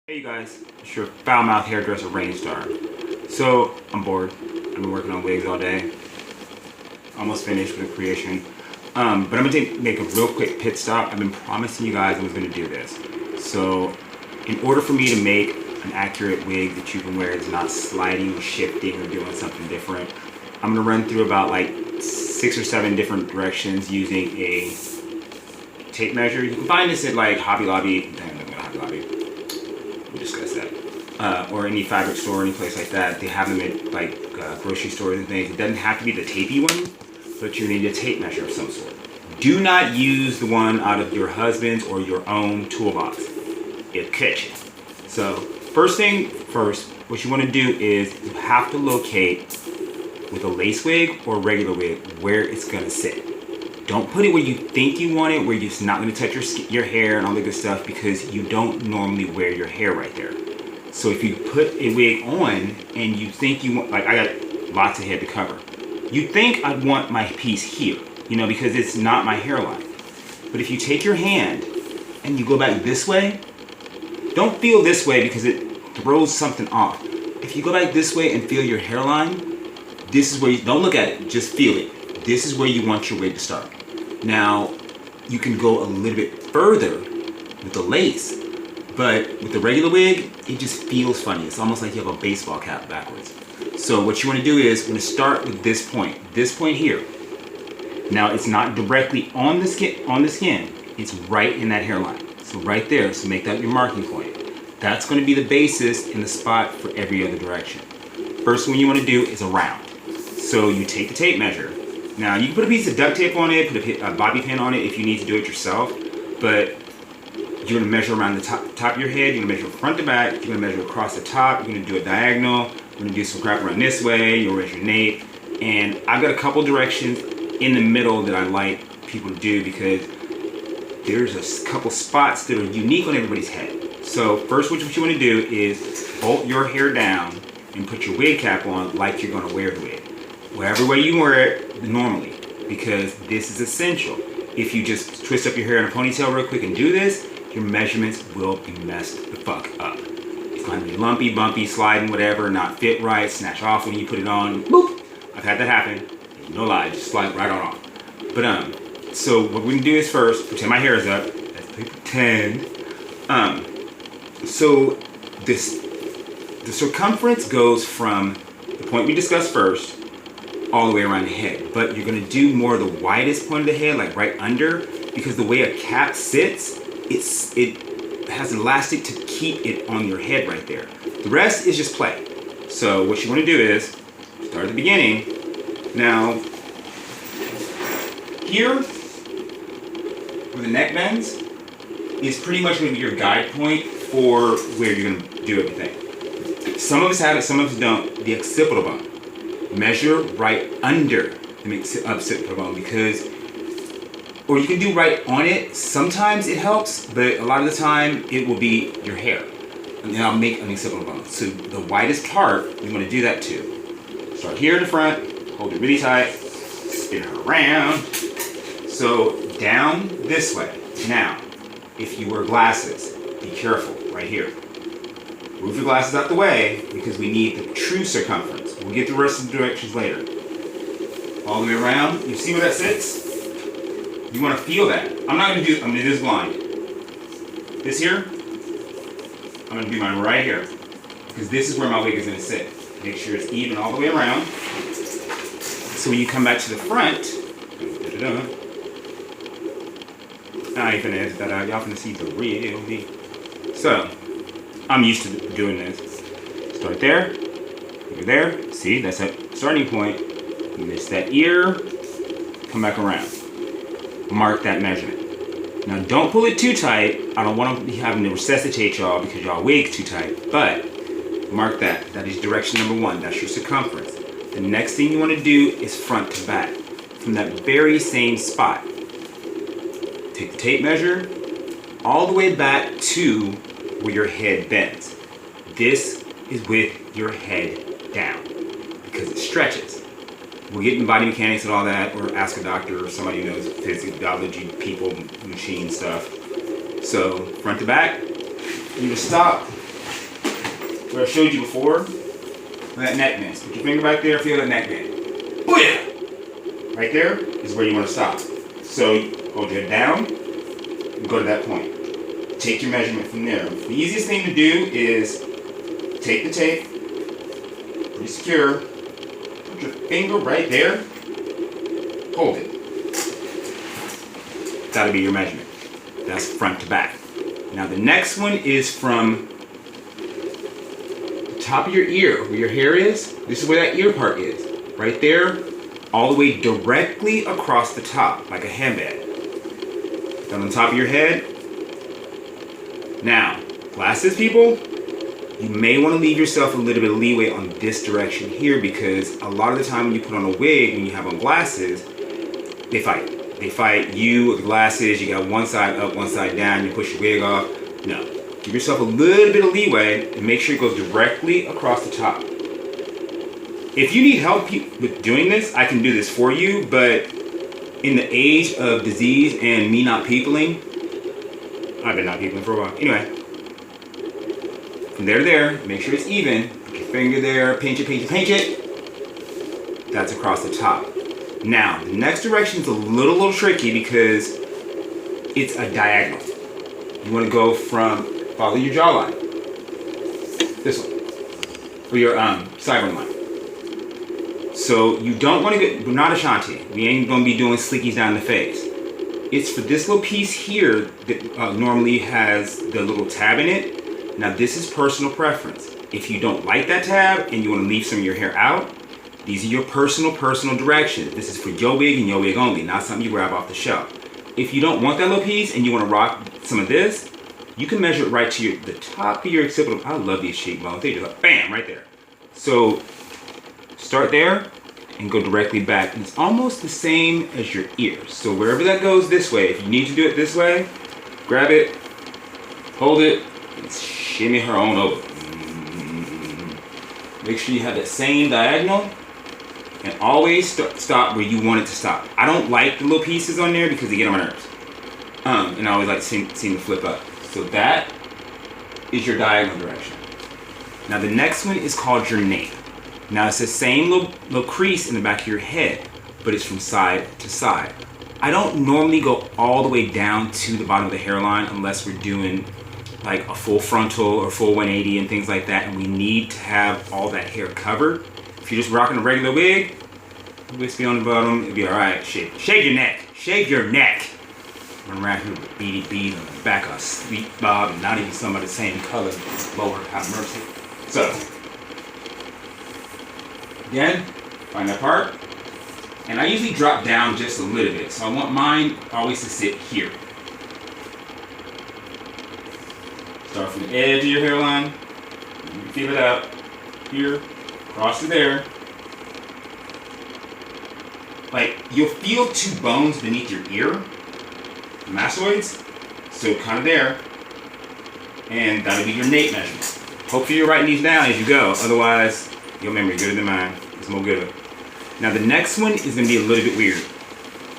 Hey you guys, it's your foul mouth hairdresser Rainstar. So I'm bored. I've been working on wigs all day. Almost finished with the creation. But I'm gonna make a real quick pit stop. I've been promising you guys I was gonna do this. So in order for me to make an accurate wig that you can wear that's not sliding or shifting or doing something different, I'm gonna run through about like 6 or 7 different directions using a tape measure. You can find this at like Hobby Lobby. Hobby Lobby. We'll discuss that. Or any fabric store, any place like that. They have them at like grocery stores and things. It doesn't have to be the tapey one, but you need a tape measure of some sort. Do not use the one out of your husband's or your own toolbox. It'll catch you. So first thing first, what you want to do is you have to locate with a lace wig or regular wig where it's going to sit. Don't put it where you think you want it, where it's not going to touch your hair and all the good stuff, because you don't normally wear your hair right there. So if you put a wig on and you think you want, like I got lots of head to cover, you think I want my piece here, you know, because it's not my hairline. But if you take your hand and you go back this way, don't feel this way because it throws something off. If you go back this way and feel your hairline, this is where you, don't look at it, just feel it. This is where you want your wig to start. Now, you can go a little bit further with the lace, but with the regular wig, it just feels funny. It's almost like you have a baseball cap backwards. So what you want to do is, we're going to start with this point here. Now, it's not directly on the skin, it's right in that hairline. So right there, so make that your marking point. That's going to be the basis and the spot for every other direction. First one you want to do is a round. So you take the tape measure. Now you can put a piece of duct tape on it, put a bobby pin on it if you need to do it yourself, but you're going to measure around the top of your head, you're going to measure front to back, you're going to measure across the top, you're going to do it diagonal, you're going to do some crap around this way, you'll measure nape, and I've got a couple directions in the middle that I like people to do because there's a couple spots that are unique on everybody's head. So first what you want to do is bolt your hair down and put your wig cap on like you're going to wear the wig. Wherever way you wear it normally, because this is essential. If you just twist up your hair in a ponytail real quick and do this, your measurements will be messed the fuck up. It's going to be lumpy, bumpy, sliding, whatever, not fit right, snatch off when you put it on. Boop! I've had that happen. No lie, just slide right on off. But so what we can do is first pretend my hair is up. Let's pretend. So the circumference goes from the point we discussed first all the way around the head, but you're going to do more of the widest point of the head, like right under, because the way a cap sits, it has elastic to keep it on your head right there. The rest is just play. So what you want to do is start at the beginning. Now here where the neck bends is pretty much going to be your guide point for where you're going to do everything. Some of us have it, some of us don't. The occipital bone. Measure right under the occipital bone, because, or you can do right on it. Sometimes it helps, but a lot of the time it will be your hair. And then I'll make an occipital bone. So the widest part, you want to do that too. Start here in the front, hold it really tight, spin it around. So down this way. Now, if you wear glasses, be careful right here. Move your glasses out the way because we need the true circumference. We'll get the rest of the directions later. All the way around. You see where that sits? You want to feel that. I'm going to do this blind. This here, I'm going to do mine right here, because this is where my wig is going to sit. Make sure it's even all the way around. So when you come back to the front, I ain't finna edit that out. Y'all finna see the real me. So, I'm used to doing this. Start there. You're there. See, that's that starting point. You miss that ear. Come back around. Mark that measurement. Now, don't pull it too tight. I don't want to be having to resuscitate y'all because y'all wig too tight. But mark that. That is direction number 1. That's your circumference. The next thing you want to do is front to back. From that very same spot. Take the tape measure all the way back to where your head bends. This is with your head down because it stretches. We'll get in body mechanics and all that, or ask a doctor or somebody who knows physiology, people, machine stuff. So front to back, you just stop where I showed you before, that neck bend. Put your finger back there, feel that neck bend. Booyah! Right there is where you want to stop. So hold your head down and go to that point. Take your measurement from there. The easiest thing to do is take the tape, pretty secure, put your finger right there, hold it. That'll be your measurement. That's front to back. Now the next one is from the top of your ear, where your hair is. This is where that ear part is. Right there, all the way directly across the top, like a handbag. Then on the top of your head. Now, glasses people, you may want to leave yourself a little bit of leeway on this direction here, because a lot of the time when you put on a wig and you have on glasses, they fight. They fight you with glasses. You got one side up, one side down. You push your wig off. No. Give yourself a little bit of leeway and make sure it goes directly across the top. If you need help with doing this, I can do this for you, but in the age of disease and me not peopling, I've been not peopling for a while. Anyway, from there to there, make sure it's even. Put your finger there, pinch it, pinch it, pinch it. That's across the top. Now, the next direction is a little tricky because it's a diagonal. You want to go from, follow your jawline. This one. Or your sideburn line. So you don't want to get, we're not Ashanti. We ain't going to be doing slickies down the face. It's for this little piece here that normally has the little tab in it. Now this is personal preference. If you don't like that tab and you want to leave some of your hair out, these are your personal directions. This is for your wig and your wig only, not something you grab off the shelf. If you don't want that little piece and you want to rock some of this, you can measure it right to the top of your occipital. I love these cheekbones. They just like, bam, right there. So start there and go directly back. And it's almost the same as your ears. So wherever that goes this way, if you need to do it this way, grab it, hold it, and shimmy her on over. Make sure you have that same diagonal. And always stop where you want it to stop. I don't like the little pieces on there because they get on my nerves. And I always like to see them flip up. So that is your diagonal direction. Now the next one is called your nape. Now it's the same little crease in the back of your head, but it's from side to side. I don't normally go all the way down to the bottom of the hairline unless we're doing like a full frontal or full 180 and things like that, and we need to have all that hair covered. If you're just rocking a regular wig, wispy on the bottom, it'll be alright. Shave your neck. Shave your neck. Run around here with beady beads on the back of a sweet bob and not even some of the same color. Lord have mercy. So, again, find that part. And I usually drop down just a little bit. So I want mine always to sit here. Start from the edge of your hairline. You can feel it out. Here. Cross to there. Like, you'll feel two bones beneath your ear, mastoids, so kind of there, and that'll be your nape measurement. Hopefully you're writing these down as you go, otherwise your memory good than mine. It's more good. Now the next one is going to be a little bit weird.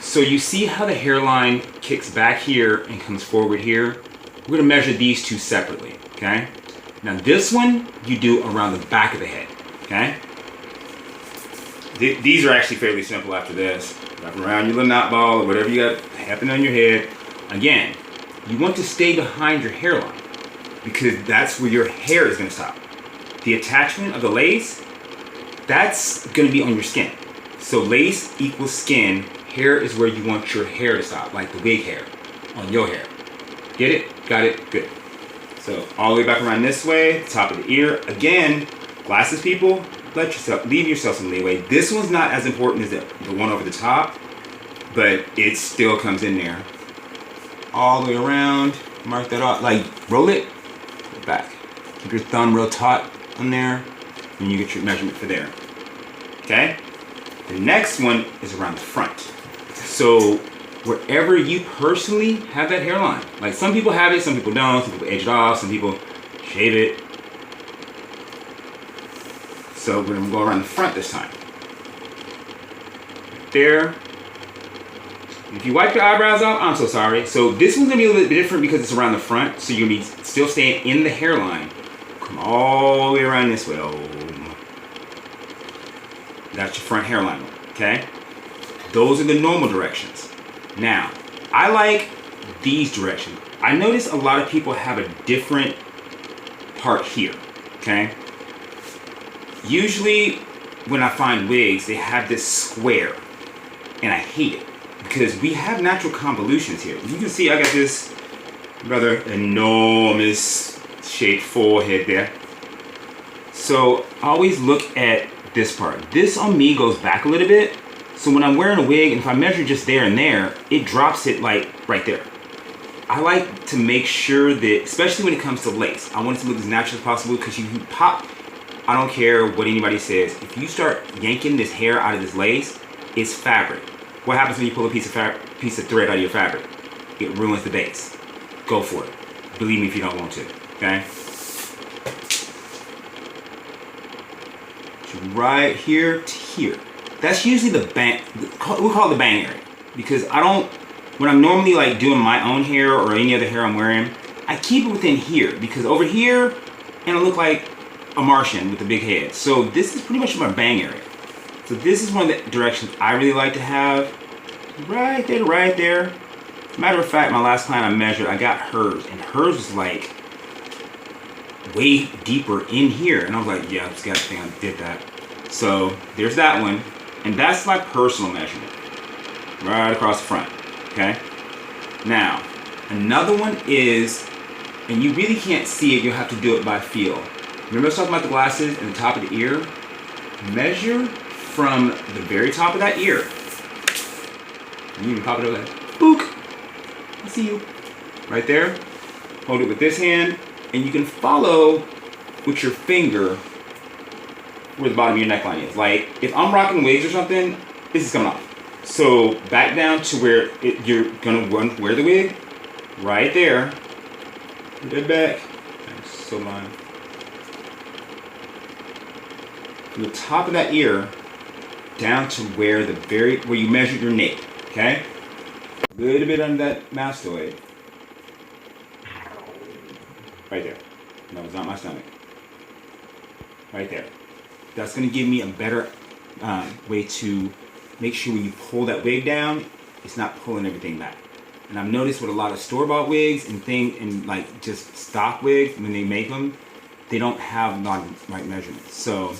So you see how the hairline kicks back here and comes forward here? We're going to measure these two separately, okay? Now this one you do around the back of the head. Okay? These are actually fairly simple after this. Wrap around your little knot ball or whatever you got happening on your head. Again, you want to stay behind your hairline because that's where your hair is going to stop. The attachment of the lace, that's going to be on your skin. So lace equals skin. Hair is where you want your hair to stop, like the wig hair on your hair. Get it? Got it? Good. So all the way back around this way, top of the ear. Again, glasses people, leave yourself some leeway. This one's not as important as the one over the top, but it still comes in there. All the way around, mark that off, like roll it, put it back. Keep your thumb real taut on there, and you get your measurement for there. Okay? The next one is around the front. So wherever you personally have that hairline, like some people have it, some people don't, some people edge it off, some people shave it. So we're going to go around the front this time. There. And if you wipe your eyebrows off, I'm so sorry. So this one's going to be a little bit different because it's around the front. So you're going to be still staying in the hairline. Come all the way around this way. Oh. That's your front hairline, okay? Those are the normal directions. Now, I like these directions. I notice a lot of people have a different part here, okay? Usually, when I find wigs, they have this square, and I hate it because we have natural convolutions here. You can see I got this rather enormous shaped forehead there. So I always look at this part. This on me goes back a little bit. So when I'm wearing a wig, and if I measure just there and there, it drops it like right there. I like to make sure that, especially when it comes to lace, I want it to look as natural as possible because you pop, I don't care what anybody says, if you start yanking this hair out of this lace, it's fabric. What happens when you pull a piece of thread out of your fabric? It ruins the base. Go for it. Believe me if you don't want to, okay? So right here to here. That's usually the bang, we call it the bang area. Because I don't, when I'm normally like doing my own hair or any other hair I'm wearing, I keep it within here. Because over here, and I look like a Martian with a big head. So this is pretty much my bang area. So this is one of the directions I really like to have. Right there, right there. Matter of fact, my last client I measured, I got hers. And hers was like way deeper in here. And I was like, yeah, I just got to think I did that. So there's that one. And that's my personal measurement. Right across the front. Okay? Now, another one is, and you really can't see it, you'll have to do it by feel. Remember I was talking about the glasses and the top of the ear? Measure from the very top of that ear. You can pop it over there. Book! I see you. Right there. Hold it with this hand, and you can follow with your finger where the bottom of your neckline is. Like, if I'm rocking wigs or something, this is coming off. So, back down to where you're gonna wear the wig. Right there. Put that back. I'm so blind. From the top of that ear down to where you measure your nape. Okay? A little bit under that mastoid. Right there. No, it's not my stomach. Right there. That's going to give me a better way to make sure when you pull that wig down, it's not pulling everything back. And I've noticed with a lot of store-bought wigs and like just stock wigs, when they make them, they don't have right measurements. So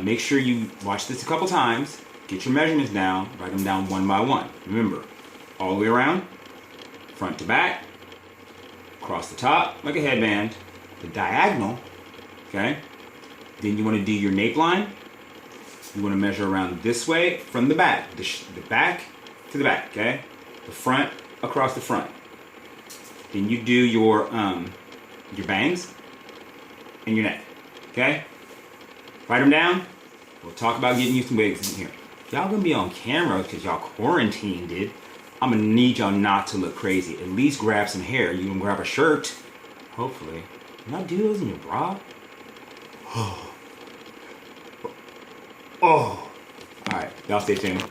make sure you watch this a couple times. Get your measurements down, write them down one by one. Remember, all the way around, front to back, across the top like a headband, the diagonal, okay? Then you want to do your nape line. You want to measure around this way from the back, the back to the back, okay? The front across the front. Then you do your bangs and your neck, okay? Write them down. We'll talk about getting you some wigs in here. Y'all gonna be on camera because y'all quarantined it. I'm gonna need y'all not to look crazy. At least grab some hair. You can grab a shirt. Hopefully. Y'all do those in your bra? Oh. Alright, y'all stay tuned.